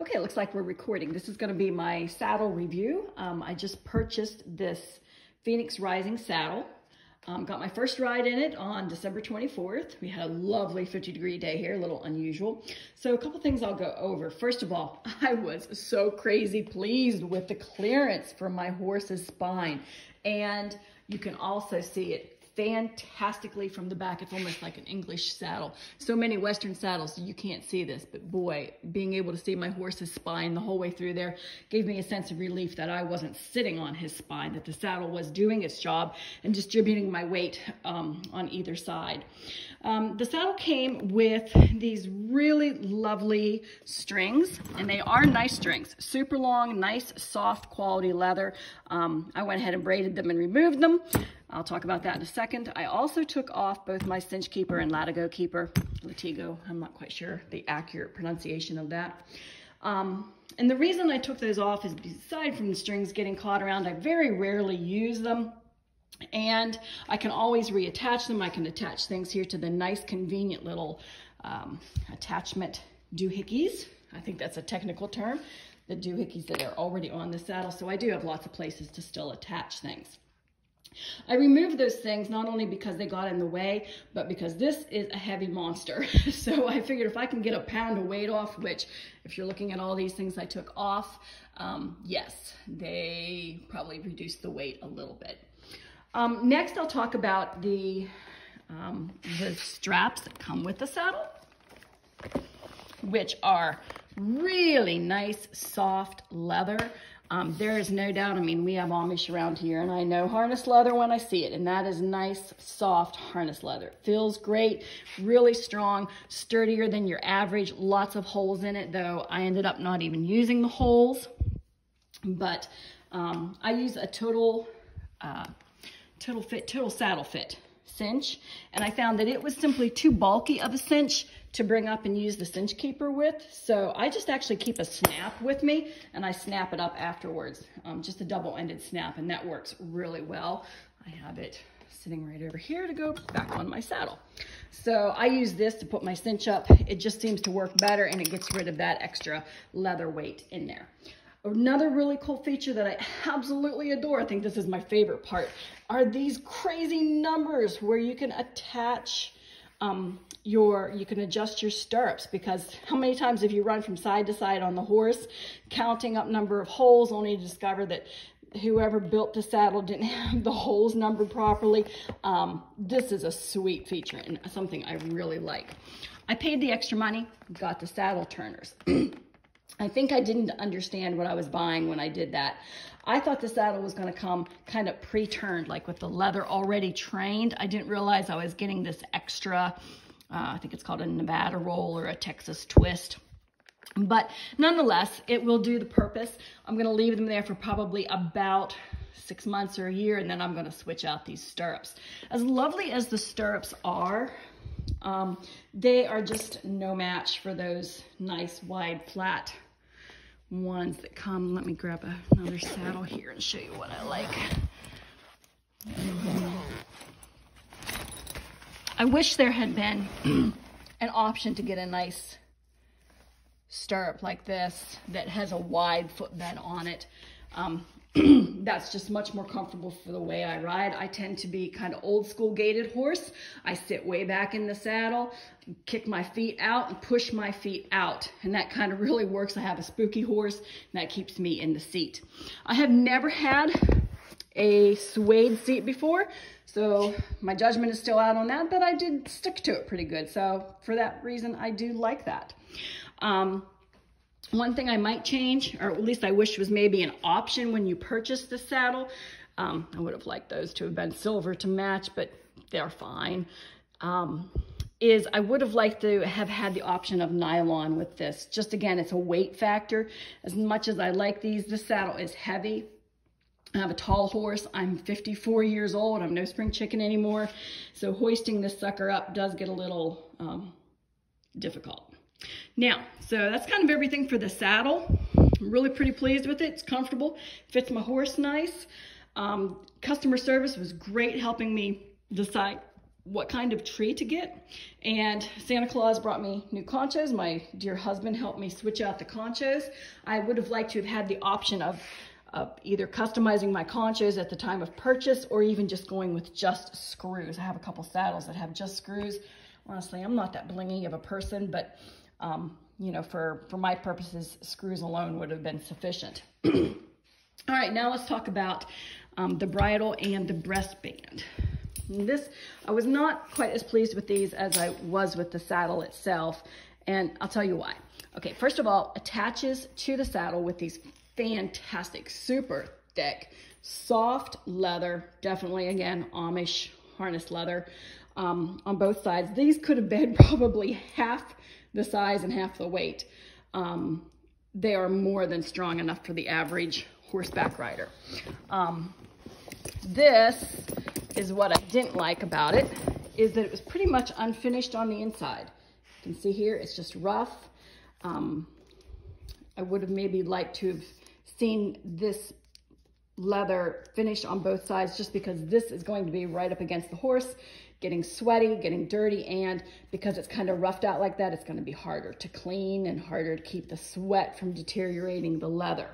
Okay, it looks like we're recording. This is going to be my saddle review. I just purchased this Phoenix Rising saddle. Got my first ride in it on December 24th. We had a lovely 50-degree day here, a little unusual. So a couple things I'll go over. First of all, I was so crazy pleased with the clearance for my horse's spine. And you can also see it fantastically from the back. It's almost like an English saddle. So many Western saddles, you can't see this, but boy, being able to see my horse's spine the whole way through there gave me a sense of relief that I wasn't sitting on his spine, that the saddle was doing its job and distributing my weight on either side. The saddle came with these really lovely strings, and they are nice strings, super long, nice, soft quality leather. I went ahead and braided them and removed them. I'll talk about that in a second. I also took off both my cinch keeper and latigo keeper, latigo, I'm not quite sure the accurate pronunciation of that. And the reason I took those off is, aside from the strings getting caught around, I very rarely use them. And I can always reattach them. I can attach things here to the nice, convenient little attachment doohickeys. I think that's a technical term, the doohickeys that are already on the saddle. So I do have lots of places to still attach things. I removed those things not only because they got in the way, but because this is a heavy monster. So I figured if I can get a pound of weight off, which if you're looking at all these things I took off, yes, they probably reduced the weight a little bit. Next, I'll talk about the straps that come with the saddle, which are really nice, soft leather. There is no doubt, I mean, we have Amish around here, and I know harness leather when I see it, and that is nice, soft harness leather. It feels great, really strong, sturdier than your average, lots of holes in it, though I ended up not even using the holes. But I use a total saddle fit cinch, and I found that it was simply too bulky of a cinch to bring up and use the cinch keeper with. So I just actually keep a snap with me, and I snap it up afterwards, just a double-ended snap, and that works really well. I have it sitting right over here to go back on my saddle. So I use this to put my cinch up. It just seems to work better, and it gets rid of that extra leather weight in there. Another really cool feature that I absolutely adore, I think this is my favorite part, are these crazy numbers where you can attach you can adjust your stirrups, because how many times have you run from side to side on the horse, counting up number of holes, only to discover that whoever built the saddle didn't have the holes numbered properly. This is a sweet feature and something I really like. I paid the extra money, got the saddle turners. I think I didn't understand what I was buying when I did that. I thought the saddle was going to come kind of pre-turned, like with the leather already trained. I didn't realize I was getting this extra, I think it's called a Nevada roll or a Texas twist. But nonetheless, it will do the purpose. I'm going to leave them there for probably about 6 months or a year, and then I'm going to switch out these stirrups. As lovely as the stirrups are, they are just no match for those nice, wide, flat ones that come. Let me grab another saddle here and show you what I like. I wish there had been an option to get a nice stirrup like this that has a wide footbed on it. That's just much more comfortable for the way I ride. I tend to be kind of old school gaited horse. I sit way back in the saddle, kick my feet out and push my feet out. And that kind of really works. I have a spooky horse and that keeps me in the seat. I have never had a suede seat before, so my judgment is still out on that, but I did stick to it pretty good. So for that reason, I do like that. One thing I might change, or at least I wish was maybe an option when you purchase the saddle. I would have liked those to have been silver to match, but they're fine. Is I would have liked to have had the option of nylon with this. Just again, it's a weight factor. As much as I like these, this saddle is heavy. I have a tall horse. I'm 54 years old. I'm no spring chicken anymore. So hoisting this sucker up does get a little difficult. Now, so that's kind of everything for the saddle. I'm really pretty pleased with it. It's comfortable, fits my horse nice. Customer service was great, helping me decide what kind of tree to get. And Santa Claus brought me new conchos. My dear husband helped me switch out the conchos. I would have liked to have had the option of either customizing my conchos at the time of purchase or even just going with just screws. I have a couple saddles that have just screws. Honestly, I'm not that blingy of a person, but you know, for my purposes, screws alone would have been sufficient. All right, now let's talk about the bridle and the breastband. I was not quite as pleased with these as I was with the saddle itself, and I'll tell you why. Okay, first of all, attaches to the saddle with these fantastic, super thick, soft leather, definitely, again, Amish harness leather on both sides. These could have been probably half the size and half the weight. They are more than strong enough for the average horseback rider. This is what I didn't like about it, is that it was pretty much unfinished on the inside. You can see here, it's just rough. I would have maybe liked to have seen this leather finished on both sides, just because this is going to be right up against the horse, getting sweaty, getting dirty, and because it's kind of roughed out like that, it's going to be harder to clean and harder to keep the sweat from deteriorating the leather.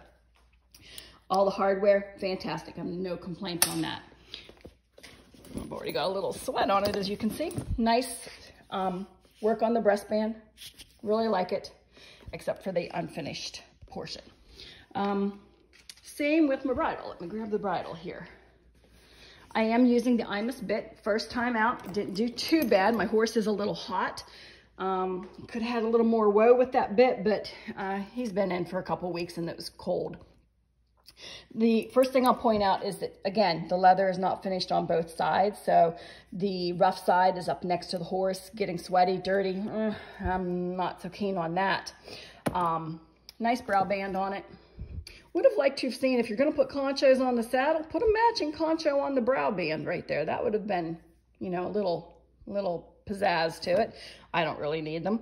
All the hardware, fantastic. I have no complaints on that. I've already got a little sweat on it, as you can see. Nice work on the breastband. Really like it, except for the unfinished portion. Same with my bridle. Let me grab the bridle here. I am using the Imus bit. First time out, didn't do too bad. My horse is a little hot. Could have had a little more woe with that bit, but he's been in for a couple weeks and it was cold. The first thing I'll point out is that, again, the leather is not finished on both sides. So the rough side is up next to the horse, getting sweaty, dirty. I'm not so keen on that. Nice brow band on it. Would have liked to have seen, if you're going to put conchos on the saddle, put a matching concho on the brow band right there. That would have been, you know, a little pizzazz to it. I don't really need them.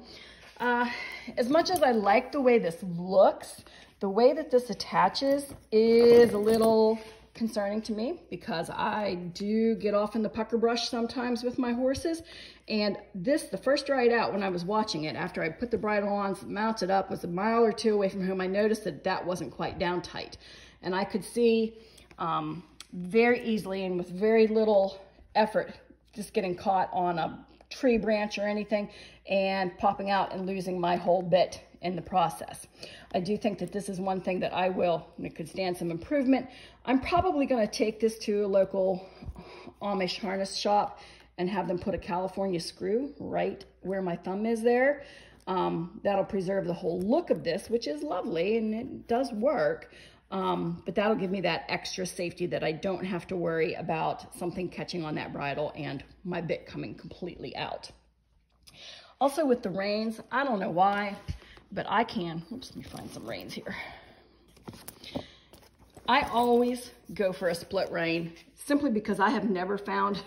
As much as I like the way this looks, the way that this attaches is a little concerning to me, because I do get off in the pucker brush sometimes with my horses. And this, the first ride out when I was watching it, after I put the bridle on, mounted up, was a mile or two away from home, I noticed that that wasn't quite down tight. And I could see very easily and with very little effort just getting caught on a tree branch or anything and popping out and losing my whole bit in the process. I do think that this is one thing that it could stand some improvement. I'm probably going to take this to a local Amish harness shop and have them put a California screw right where my thumb is there. That'll preserve the whole look of this, which is lovely and it does work. But that'll give me that extra safety that I don't have to worry about something catching on that bridle and my bit coming completely out. Also with the reins, I don't know why, but I can, oops, let me find some reins here. I always go for a split rein simply because I have never found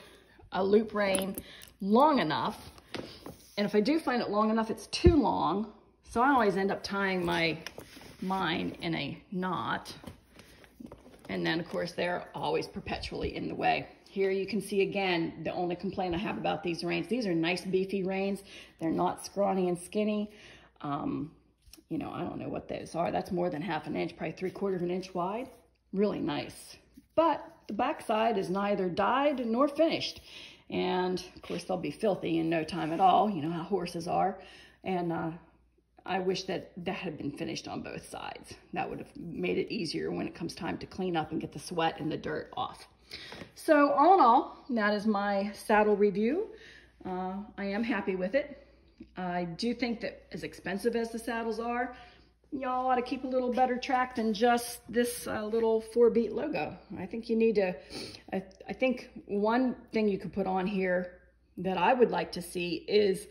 a loop rein long enough. And if I do find it long enough, it's too long. So I always end up tying mine in a knot. And then of course they're always perpetually in the way. Here you can see again, the only complaint I have about these reins. These are nice beefy reins. They're not scrawny and skinny. You know, I don't know what those are. That's more than half an inch, probably 3/4 of an inch wide. Really nice. But the backside is neither dyed nor finished. And of course they'll be filthy in no time at all. You know how horses are. And I wish that had been finished on both sides. That would have made it easier when it comes time to clean up and get the sweat and the dirt off. So all in all, that is my saddle review. I am happy with it. I do think that as expensive as the saddles are, y'all ought to keep a little better track than just this little 4-beat logo. I think you need to, I think one thing you could put on here that I would like to see is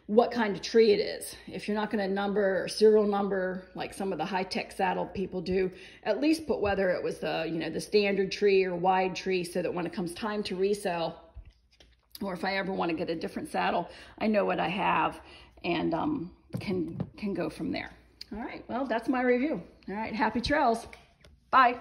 what kind of tree it is. If you're not going to number or serial number like some of the high-tech saddle people do, at least put whether it was the, you know, the standard tree or wide tree, so that when it comes time to resell, or if I ever want to get a different saddle, I know what I have and can go from there. All right, well, that's my review. All right, happy trails. Bye.